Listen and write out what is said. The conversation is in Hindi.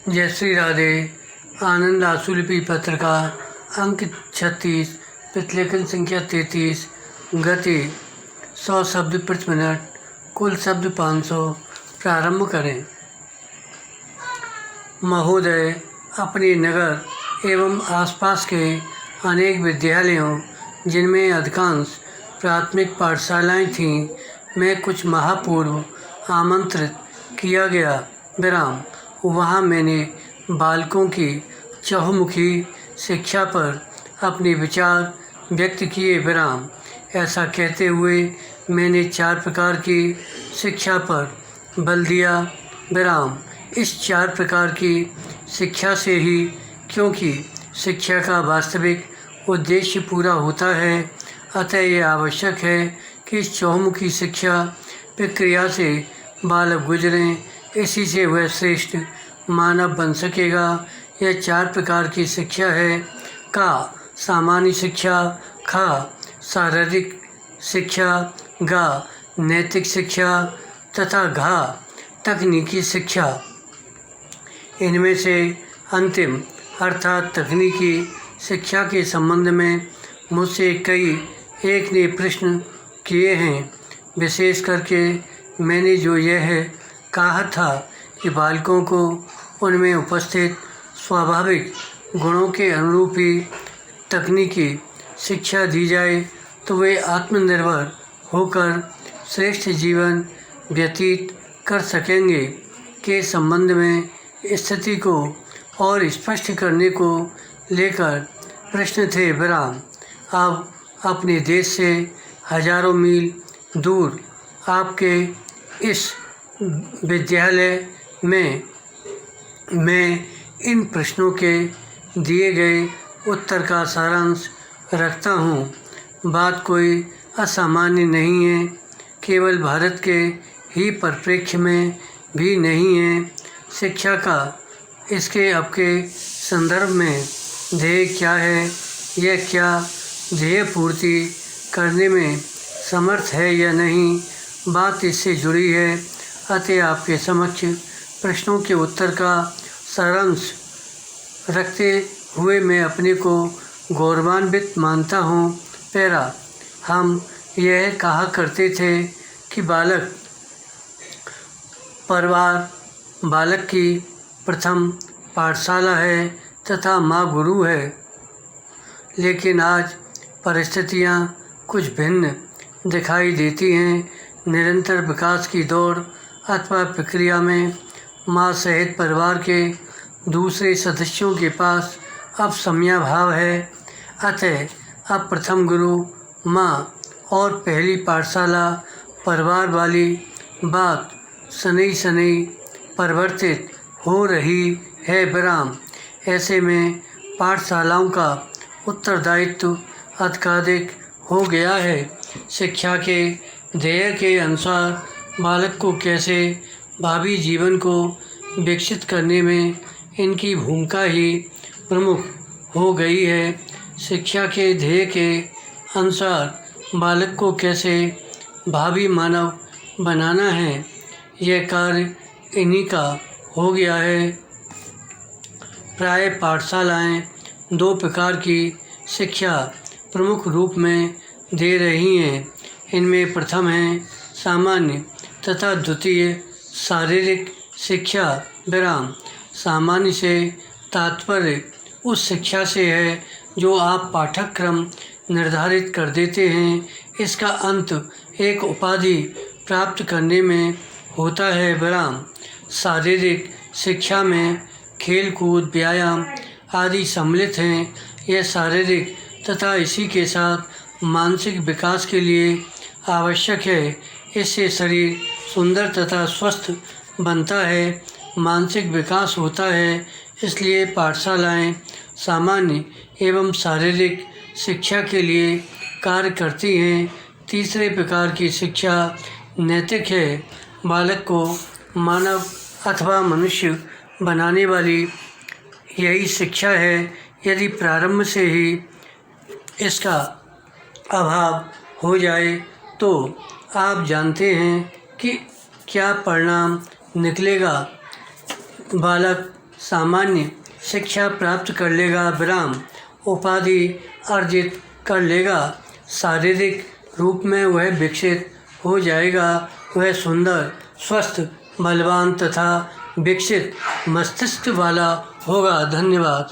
जय श्री राधे। आनंद आशुलिपि पत्र का अंक 36, प्रतिलेखन संख्या 33, गति 100 शब्द प्रति मिनट, कुल शब्द 500। प्रारंभ करें। महोदय, अपने नगर एवं आसपास के अनेक विद्यालयों, जिनमें अधिकांश प्राथमिक पाठशालाएं थीं, में कुछ माह पूर्व आमंत्रित किया गया। विराम। वहाँ मैंने बालकों की चहुमुखी शिक्षा पर अपने विचार व्यक्त किए। विराम। ऐसा कहते हुए मैंने 4 प्रकार की शिक्षा पर बल दिया। विराम। इस 4 प्रकार की शिक्षा से ही, क्योंकि शिक्षा का वास्तविक उद्देश्य पूरा होता है, अतः यह आवश्यक है कि इस चहुमुखी शिक्षा प्रक्रिया से बालक गुजरें, इसी से वह श्रेष्ठ मानव बन सकेगा। यह 4 प्रकार की शिक्षा है। का सामान्य शिक्षा, खा शारीरिक शिक्षा, गा नैतिक शिक्षा तथा घा तकनीकी शिक्षा। इनमें से अंतिम अर्थात तकनीकी शिक्षा के संबंध में मुझसे एक ने प्रश्न किए हैं। विशेष करके मैंने जो यह कहा था कि बालकों को उनमें उपस्थित स्वाभाविक गुणों के अनुरूप ही तकनीकी शिक्षा दी जाए, तो वे आत्मनिर्भर होकर श्रेष्ठ जीवन व्यतीत कर सकेंगे के संबंध में स्थिति को और स्पष्ट करने को लेकर प्रश्न थे। विराम। अब अपने देश से हजारों मील दूर आपके इस विद्यालय में मैं इन प्रश्नों के दिए गए उत्तर का सारांश रखता हूँ। बात कोई असामान्य नहीं है, केवल भारत के ही परिप्रेक्ष्य में भी नहीं है। शिक्षा का इसके अब के संदर्भ में ध्येय क्या है, यह क्या ध्येय पूर्ति करने में समर्थ है या नहीं, बात इससे जुड़ी है। अतः आपके समक्ष प्रश्नों के उत्तर का सारांश रखते हुए मैं अपने को गौरवान्वित मानता हूँ। पैरा। हम यह कहा करते थे कि परिवार बालक की प्रथम पाठशाला है तथा माँ गुरु है। लेकिन आज परिस्थितियाँ कुछ भिन्न दिखाई देती हैं। निरंतर विकास की दौड़ अथवा प्रक्रिया में माँ सहित परिवार के दूसरे सदस्यों के पास अब समयाभाव है। अतः अब प्रथम गुरु माँ और पहली पाठशाला परिवार वाली बात शनैः परिवर्तित हो रही है। विराम। ऐसे में पाठशालाओं का उत्तरदायित्व अधिकाधिक हो गया है। शिक्षा के ध्येय के अनुसार बालक को कैसे भावी जीवन को विकसित करने में इनकी भूमिका ही प्रमुख हो गई है। शिक्षा के ध्येय के अनुसार बालक को कैसे भावी मानव बनाना है, यह कार्य इन्हीं का हो गया है। प्राय पाठशालाएं 2 प्रकार की शिक्षा प्रमुख रूप में दे रही हैं। इनमें प्रथम है सामान्य तथा द्वितीय शारीरिक शिक्षा। विराम। सामान्य से तात्पर्य उस शिक्षा से है जो आप पाठ्यक्रम निर्धारित कर देते हैं। इसका अंत एक उपाधि प्राप्त करने में होता है। विराम। शारीरिक शिक्षा में खेल कूद, व्यायाम आदि सम्मिलित हैं। यह शारीरिक तथा इसी के साथ मानसिक विकास के लिए आवश्यक है। इससे शरीर सुंदर तथा स्वस्थ बनता है, मानसिक विकास होता है। इसलिए पाठशालाएं सामान्य एवं शारीरिक शिक्षा के लिए कार्य करती हैं। तीसरे प्रकार की शिक्षा नैतिक है। बालक को मानव अथवा मनुष्य बनाने वाली यही शिक्षा है। यदि प्रारंभ से ही इसका अभाव हो जाए तो आप जानते हैं कि क्या परिणाम निकलेगा। बालक सामान्य शिक्षा प्राप्त कर लेगा, विराम उपाधि अर्जित कर लेगा, शारीरिक रूप में वह विकसित हो जाएगा, वह सुंदर, स्वस्थ, बलवान तथा विकसित मस्तिष्क वाला होगा। धन्यवाद।